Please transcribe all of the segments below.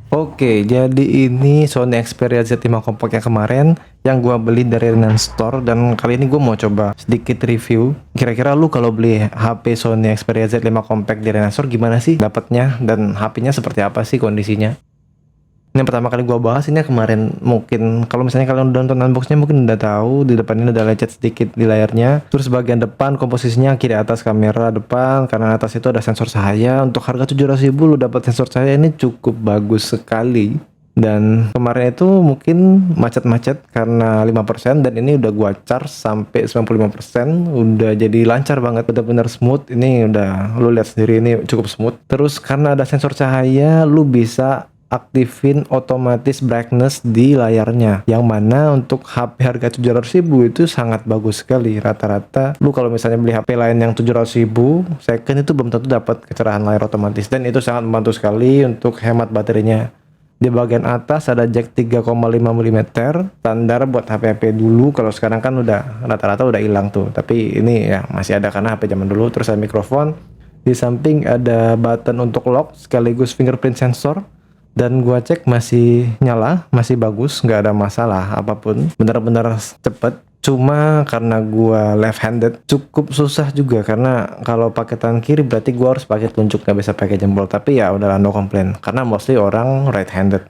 Oke, jadi ini Sony Xperia Z5 Compact yang kemarin yang gua beli dari Renan Store, dan kali ini gua mau coba sedikit review. Kira-kira lu kalau beli HP Sony Xperia Z5 Compact di Renan Store gimana sih dapatnya, dan HP-nya seperti apa sih kondisinya? Ini yang pertama kali gua bahas ini yang kemarin. Mungkin kalau misalnya kalian udah nonton unboxnya mungkin udah tahu di depan ini ada lecet sedikit di layarnya. Terus bagian depan komposisinya kiri atas kamera depan, kanan atas itu ada sensor cahaya. Untuk harga 700.000 lu dapat sensor cahaya ini cukup bagus sekali. Dan kemarin itu mungkin macet-macet karena 5%, dan ini udah gua charge sampai 95%, udah jadi lancar banget, benar-benar smooth. Ini udah lu lihat sendiri, ini cukup smooth. Terus karena ada sensor cahaya, lu bisa aktifin otomatis brightness di layarnya, yang mana untuk HP harga 700.000 itu sangat bagus sekali. Rata-rata lu kalau misalnya beli HP lain yang 700.000 second itu belum tentu dapat kecerahan layar otomatis, dan itu sangat membantu sekali untuk hemat baterainya. Di bagian atas ada jack 3,5 mm standar buat HP-HP dulu. Kalau sekarang kan udah rata-rata udah hilang tuh, tapi ini ya masih ada karena HP zaman dulu. Terus ada mikrofon. Di samping ada button untuk lock sekaligus fingerprint sensor, dan gua cek masih nyala, masih bagus, nggak ada masalah apapun, benar-benar cepet. Cuma karena gua left handed cukup susah juga, karena kalau pakai tangan kiri berarti gua harus pakai telunjuk, nggak bisa pakai jempol. Tapi ya udahlah, no komplain karena mostly orang right handed.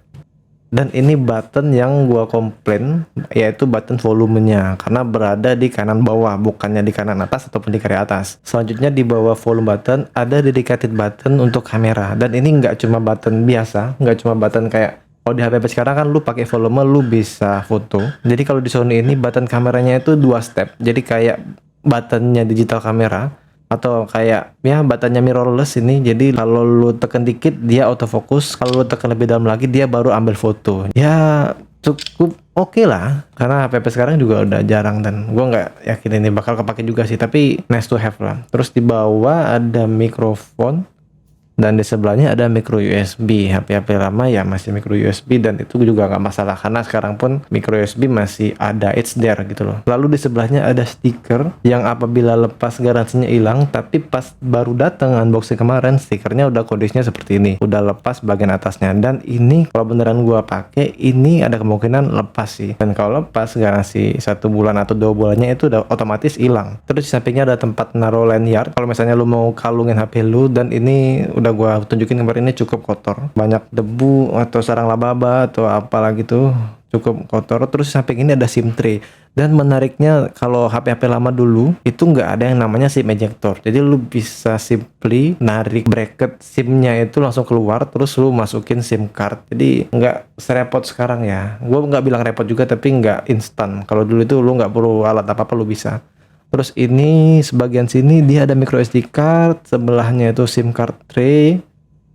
Dan ini button yang gua komplain, yaitu button volumenya, karena berada di kanan bawah, bukannya di kanan atas ataupun di kiri atas. Selanjutnya di bawah volume button ada dedicated button untuk kamera, dan ini nggak cuma button biasa, nggak cuma button kayak kalau di HP sekarang kan lu pakai volume lu bisa foto. Jadi kalau di Sony ini button kameranya itu 2 step, jadi kayak buttonnya digital kamera, atau kayak ya buttonnya mirrorless ini. Jadi kalau lu tekan dikit dia autofocus, kalau lu tekan lebih dalam lagi dia baru ambil foto. Ya cukup oke lah, karena HP sekarang juga udah jarang, dan gua nggak yakin ini bakal kepake juga sih, tapi nice to have lah. Terus di bawah ada mikrofon, dan di sebelahnya ada micro USB. HP-HP lama ya masih micro USB, dan itu juga nggak masalah karena sekarang pun micro USB masih ada, it's there gitu loh. Lalu di sebelahnya ada stiker yang apabila lepas garansinya hilang, tapi pas baru datang unboxing kemarin stikernya udah kondisinya seperti ini, udah lepas bagian atasnya. Dan ini kalau beneran gua pakai ini ada kemungkinan lepas sih, dan kalau lepas garansi 1 bulan atau 2 bulannya itu udah otomatis hilang. Terus di sampingnya ada tempat naruh lanyard kalau misalnya lu mau kalungin HP lu, dan ini udah gua tunjukin kemarin, ini cukup kotor, banyak debu atau sarang laba-laba atau apalah gitu, cukup kotor. Terus samping ini ada SIM tray, dan menariknya kalau HP-HP lama dulu itu nggak ada yang namanya SIM ejector, jadi lu bisa simply narik bracket SIM-nya itu langsung keluar, terus lu masukin SIM card. Jadi nggak serepot sekarang ya, gua nggak bilang repot juga tapi nggak instan. Kalau dulu itu lu nggak perlu alat apa-apa lu bisa. Terus ini sebagian sini dia ada micro SD card, sebelahnya itu SIM card tray,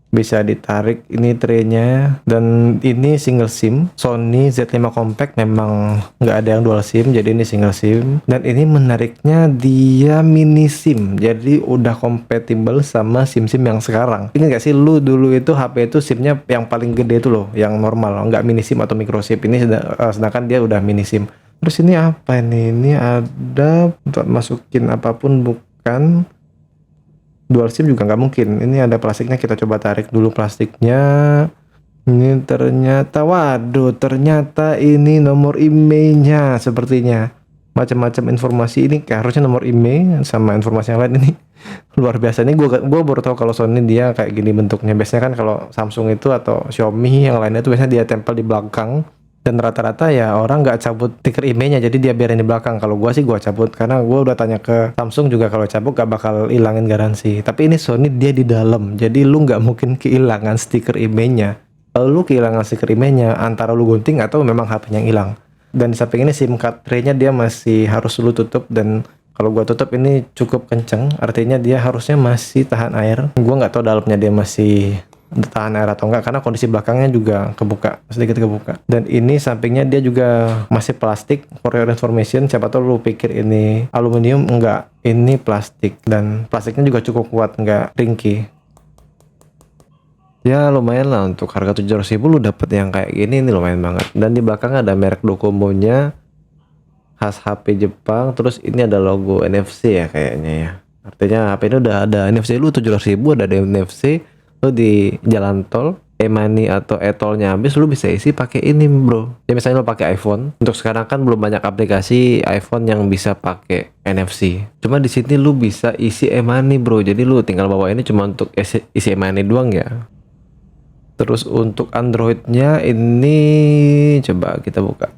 bisa ditarik ini traynya. Dan ini single SIM, Sony Z5 Compact memang nggak ada yang dual SIM, jadi ini single SIM. Dan ini menariknya dia mini SIM, jadi udah kompatibel sama SIM-SIM yang sekarang. Ini nggak sih lu dulu itu HP itu SIM-nya yang paling gede itu loh, yang normal, nggak mini SIM atau micro SIM. Ini sedangkan dia udah mini SIM. Terus ini apa ini? Ini ada untuk masukin apapun, bukan dual SIM juga nggak mungkin. Ini ada plastiknya, kita coba tarik dulu plastiknya. Ini ternyata, waduh, ternyata ini nomor IMEI-nya sepertinya. Macam-macam informasi ini, harusnya nomor IMEI sama informasi yang lain ini. Luar biasa. Ini gua baru tahu kalau Sony dia kayak gini bentuknya. Biasanya kan kalau Samsung itu atau Xiaomi yang lainnya itu biasanya dia tempel di belakang. Dan rata-rata ya orang nggak cabut stiker IMEI-nya, jadi dia biarin di belakang. Kalau gua sih gua cabut, karena gua udah tanya ke Samsung juga kalau cabut gak bakal hilangin garansi. Tapi ini Sony dia di dalam, jadi lu nggak mungkin kehilangan stiker IMEI-nya. Kalau lu kehilangan stiker IMEI-nya, antara lu gunting atau memang HP-nya yang hilang. Dan di samping ini SIM card tray-nya dia masih harus lu tutup, dan kalau gua tutup ini cukup kenceng, artinya dia harusnya masih tahan air. Gua nggak tahu dalamnya dia masih tahan air atau enggak, karena kondisi belakangnya juga kebuka, sedikit kebuka. Dan ini sampingnya dia juga masih plastik, for your information. Siapa tahu lu pikir ini aluminium, enggak, ini plastik, dan plastiknya juga cukup kuat, enggak ringkih. Ya lumayan lah, untuk harga 700.000 lu dapet yang kayak gini, ini lumayan banget. Dan di belakang ada merek Docomo-nya, khas HP Jepang. Terus ini ada logo NFC ya kayaknya ya, artinya HP ini udah ada NFC. Lu 700.000 ada NFC lu di jalan tol e-money atau e-tollnya habis, lu bisa isi pakai ini bro. Ya misalnya lu pakai iPhone, untuk sekarang kan belum banyak aplikasi iPhone yang bisa pakai NFC. Cuma di sini lu bisa isi e-money bro, jadi lu tinggal bawa ini cuma untuk isi e-money doang ya. Terus untuk Androidnya ini coba kita buka.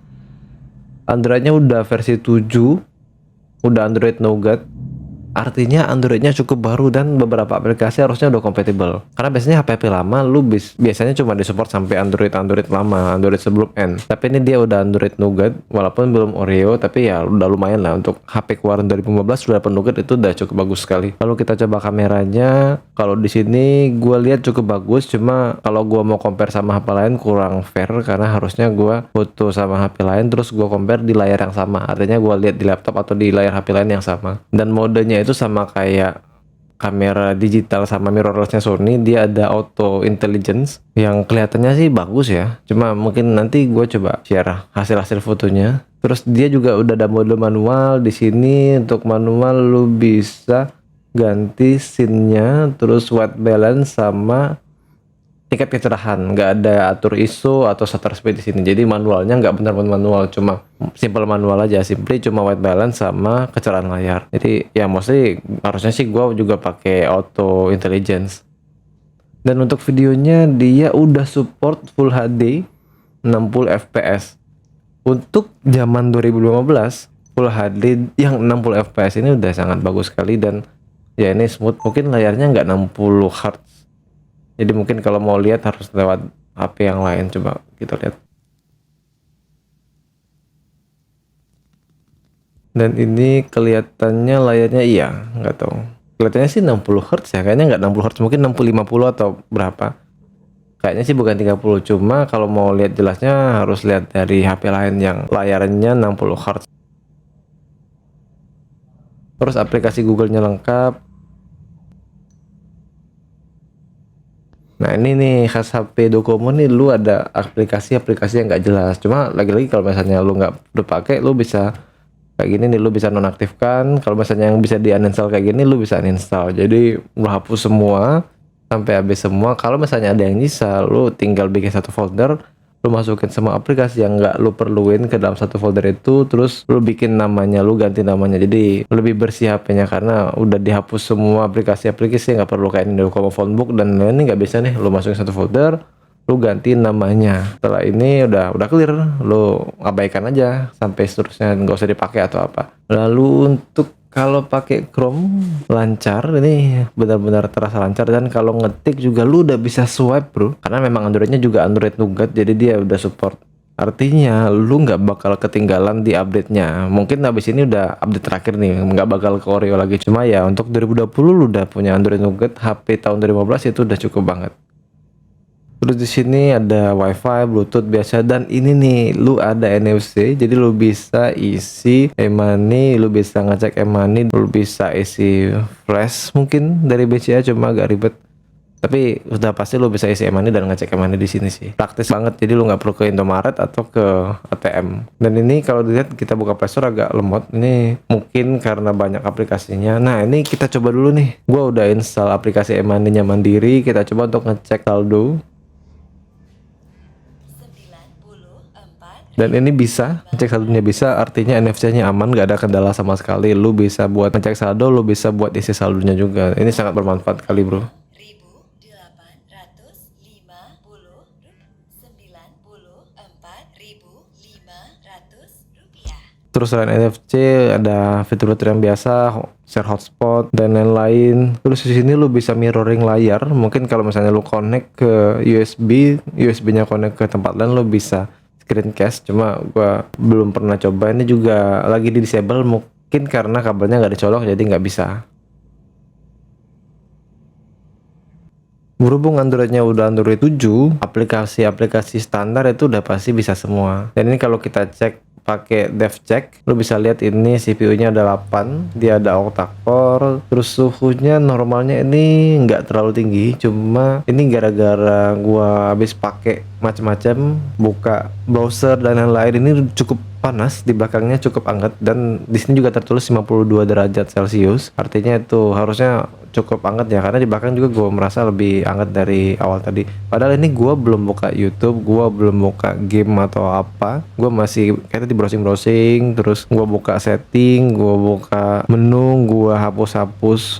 Androidnya udah versi 7, udah Android Nougat. Artinya Androidnya cukup baru dan beberapa aplikasi harusnya udah compatible. Karena biasanya HP-HP lama lu biasanya cuma disupport sampai Android lama, Android sebelum N. Tapi ini dia udah Android Nougat, walaupun belum Oreo, tapi ya udah lumayan lah untuk HP keluaran 2015 sudah dapat Nougat, itu udah cukup bagus sekali. Lalu kita coba kameranya. Kalau di sini gua lihat cukup bagus, cuma kalau gua mau compare sama HP lain kurang fair karena harusnya gua foto sama HP lain terus gua compare di layar yang sama. Artinya gua lihat di laptop atau di layar HP lain yang sama. Dan modenya itu sama kayak kamera digital sama mirrorlessnya Sony, dia ada auto intelligence yang kelihatannya sih bagus ya. Cuma mungkin nanti gue coba share hasil-hasil fotonya. Terus dia juga udah ada mode manual di sini. Untuk manual lu bisa ganti scene-nya, terus white balance sama tingkat kecerahan, nggak ada atur ISO atau shutter speed di sini. Jadi manualnya nggak benar-benar manual, cuma simple manual aja, simply cuma white balance sama kecerahan layar. Jadi ya mostly harusnya sih gua juga pakai auto intelligence. Dan untuk videonya dia udah support Full HD 60 fps. Untuk zaman 2015 Full HD yang 60 fps ini udah sangat bagus sekali dan ya ini smooth. Mungkin layarnya nggak 60 Hz. Jadi mungkin kalau mau lihat harus lewat HP yang lain. Coba kita lihat. Dan ini kelihatannya layarnya iya, nggak tahu. Kelihatannya sih 60 Hz ya, kayaknya nggak 60 Hz, mungkin 60-50 atau berapa. Kayaknya sih bukan 30, cuma kalau mau lihat jelasnya harus lihat dari HP lain yang layarnya 60 Hz. Terus aplikasi Google-nya lengkap. Nah ini nih khas HP Docomo nih, lu ada aplikasi-aplikasi yang nggak jelas. Cuma lagi-lagi kalau misalnya lu nggak udah pakai, lu bisa kayak gini nih, lu bisa nonaktifkan. Kalau misalnya yang bisa di uninstall kayak gini, lu bisa uninstall. Jadi lu hapus semua sampai habis semua. Kalau misalnya ada yang nyisa, lu tinggal bikin satu folder, lu masukin semua aplikasi yang nggak lu perluin ke dalam satu folder itu, terus lu bikin namanya, lu ganti namanya, jadi lebih bersih HP-nya karena udah dihapus semua aplikasi-aplikasi yang nggak perlu kayak ini Docomo Phonebook dan lain-lain. Nggak bisa nih, lu masukin satu folder, lu ganti namanya. Setelah ini udah clear, lu abaikan aja sampai seterusnya, nggak usah dipakai atau apa. Lalu untuk kalau pakai Chrome lancar, ini benar-benar terasa lancar. Dan kalau ngetik juga lu udah bisa swipe bro, karena memang Androidnya juga Android Nougat, jadi dia udah support. Artinya lu nggak bakal ketinggalan di update-nya. Mungkin habis ini udah update terakhir nih, nggak bakal ke Oreo lagi. Cuma ya untuk 2020 lu udah punya Android Nougat, HP tahun 2015 itu udah cukup banget. Terus di sini ada WiFi, Bluetooth biasa, dan ini nih lu ada NFC, jadi lu bisa isi e-money, lu bisa ngecek e-money, lu bisa isi flash mungkin dari BCA, cuma agak ribet. Tapi udah pasti lu bisa isi e-money dan ngecek e-money di sini sih. Praktis banget, jadi lu nggak perlu ke Indomaret atau ke ATM. Dan ini kalau dilihat kita buka Play Store agak lemot. Ini mungkin karena banyak aplikasinya. Nah ini kita coba dulu nih. Gua udah install aplikasi e-money-nya Mandiri. Kita coba untuk ngecek saldo. Dan ini bisa ngecek saldonya, bisa, artinya NFC-nya aman, gak ada kendala sama sekali. Lu bisa buat ngecek saldo, lu bisa buat isi saldonya juga. Ini sangat bermanfaat kali bro. Terus selain NFC ada fitur-fitur yang biasa, share hotspot dan lain-lain. Terus di sini lu bisa mirroring layar. Mungkin kalau misalnya lu connect ke USB-nya connect ke tempat lain, lu bisa screencast. Cuma gua belum pernah coba. Ini juga lagi di disable, mungkin karena kabelnya nggak dicolok jadi nggak bisa. Berhubung Androidnya udah Android 7, aplikasi-aplikasi standar itu udah pasti bisa semua. Dan ini kalau kita cek pakai DevCheck, lu bisa lihat ini CPU-nya ada 8, dia ada octa-core, terus suhunya normalnya ini nggak terlalu tinggi, cuma ini gara-gara gua habis pakai macam-macam, buka browser dan lain-lain, ini cukup panas, di belakangnya cukup hangat, dan di sini juga tertulis 52 derajat Celcius, artinya itu harusnya cukup anget ya, karena di belakang juga gue merasa lebih anget dari awal tadi. Padahal ini gue belum buka YouTube, gue belum buka game atau apa, gue masih kayak tadi browsing terus gue buka setting, gue buka menu, gue hapus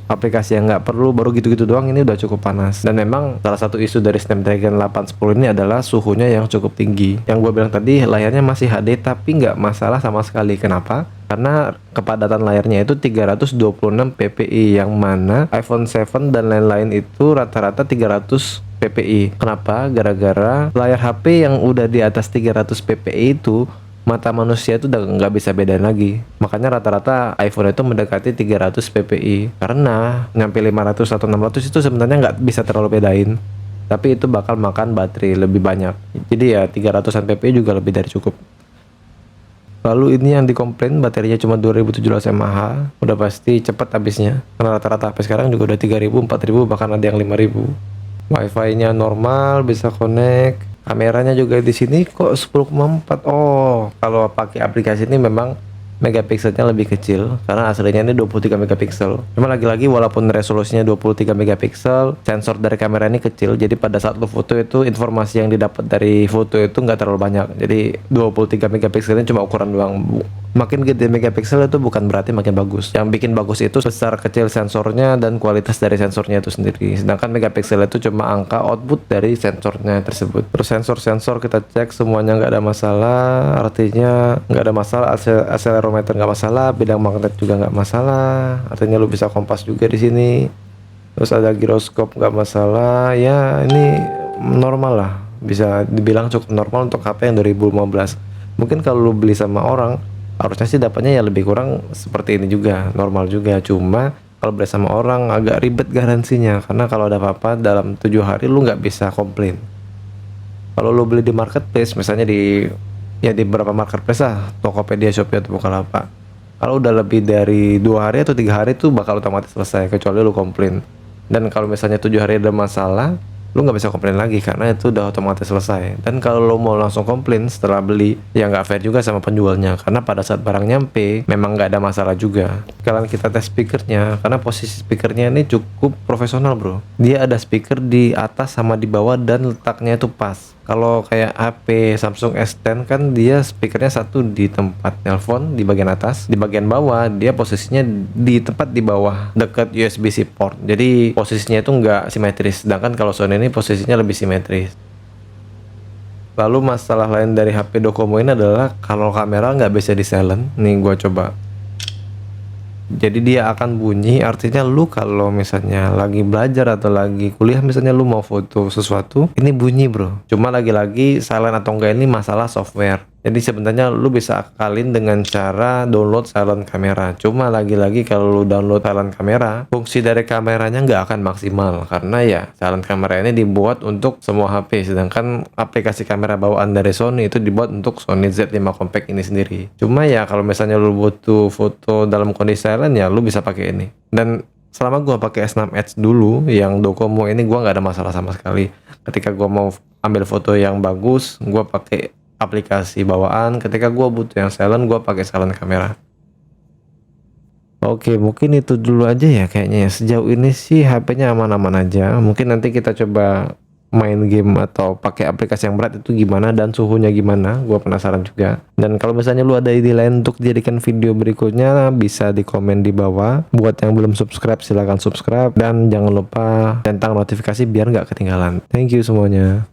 aplikasi yang nggak perlu, baru gitu-gitu doang. Ini udah cukup panas. Dan memang salah satu isu dari Snapdragon 810 ini adalah suhunya yang cukup tinggi. Yang gue bilang tadi, layarnya masih HD tapi nggak masalah sama sekali. Kenapa? Karena kepadatan layarnya itu 326 ppi, yang mana iPhone 7 dan lain-lain itu rata-rata 300 ppi. Kenapa? Gara-gara layar HP yang udah di atas 300 ppi itu mata manusia itu udah nggak bisa bedain lagi. Makanya rata-rata iPhone itu mendekati 300 ppi. Karena nyampe 500 atau 600 itu sebenarnya nggak bisa terlalu bedain, tapi itu bakal makan baterai lebih banyak. Jadi ya 300an ppi juga lebih dari cukup. Lalu ini yang dikomplain baterainya cuma 2700 mAh, udah pasti cepat habisnya. Karena rata-rata HP sekarang juga udah 3000, 4000, bahkan ada yang 5000. Wi-Fi-nya normal, bisa connect. Kameranya juga di sini kok 10,4. Oh, kalau pakai aplikasi ini memang megapikselnya lebih kecil karena aslinya ini 23 megapiksel. Cuma lagi-lagi walaupun resolusinya 23 megapiksel, sensor dari kamera ini kecil, jadi pada saat lo foto itu informasi yang didapat dari foto itu nggak terlalu banyak. Jadi 23 megapiksel ini cuma ukuran doang. Makin gede megapiksel itu bukan berarti makin bagus. Yang bikin bagus itu besar kecil sensornya dan kualitas dari sensornya itu sendiri. Sedangkan megapiksel itu cuma angka output dari sensornya tersebut. Terus sensor-sensor kita cek semuanya nggak ada masalah. Artinya nggak ada masalah. Akselerometer nggak masalah, bidang magnet juga nggak masalah. Artinya lu bisa kompas juga di sini. Terus ada giroskop nggak masalah. Ya ini normal lah. Bisa dibilang cukup normal untuk HP yang 2015. Mungkin kalau lu beli sama orang, harusnya sih dapatnya ya lebih kurang seperti ini juga, normal juga. Cuma kalau beli sama orang agak ribet garansinya, karena kalau ada apa-apa dalam 7 hari lu nggak bisa komplain. Kalau lu beli di marketplace, misalnya di beberapa marketplace lah, Tokopedia, Shopee atau Bukalapak, kalau udah lebih dari 2 hari atau 3 hari tuh bakal otomatis selesai, kecuali lu komplain. Dan kalau misalnya 7 hari ada masalah, lu nggak bisa komplain lagi karena itu udah otomatis selesai. Dan kalau lu mau langsung komplain setelah beli, ya nggak fair juga sama penjualnya, karena pada saat barang nyampe memang nggak ada masalah juga. Kalian kita tes speakernya, karena posisi speakernya ini cukup profesional bro. Dia ada speaker di atas sama di bawah dan letaknya itu pas. Kalau kayak HP Samsung S10 kan dia speakernya satu di tempat telepon di bagian atas, di bagian bawah dia posisinya di tempat di bawah dekat USB-C port. Jadi posisinya itu nggak simetris. Sedangkan kalau Sony ini posisinya lebih simetris. Lalu masalah lain dari HP Docomo ini adalah kalau kamera nggak bisa di silent. Nih gua coba. Jadi dia akan bunyi, artinya lu kalau misalnya lagi belajar atau lagi kuliah, misalnya lu mau foto sesuatu, ini bunyi bro. Cuma lagi-lagi silent atau enggak ini masalah software. Jadi sebenarnya lu bisa akalin dengan cara download silent kamera. Cuma lagi-lagi kalau lu download silent kamera, fungsi dari kameranya nggak akan maksimal. Karena ya silent kamera ini dibuat untuk semua HP. Sedangkan aplikasi kamera bawaan dari Sony itu dibuat untuk Sony Z5 Compact ini sendiri. Cuma ya kalau misalnya lu butuh foto dalam kondisi silent ya lu bisa pakai ini. Dan selama gua pakai S6 Edge dulu yang Docomo ini, gua nggak ada masalah sama sekali. Ketika gua mau ambil foto yang bagus, gua pakai aplikasi bawaan. Ketika gua butuh yang silent, gua pakai silent kamera. Oke, mungkin itu dulu aja ya kayaknya ya. Sejauh ini sih HP-nya aman-aman aja. Mungkin nanti kita coba main game atau pakai aplikasi yang berat itu gimana dan suhunya gimana, gua penasaran juga. Dan kalau misalnya lu ada ide lain untuk dijadikan video berikutnya, bisa di komen di bawah. Buat yang belum subscribe silahkan subscribe, dan jangan lupa centang notifikasi biar nggak ketinggalan. Thank you semuanya.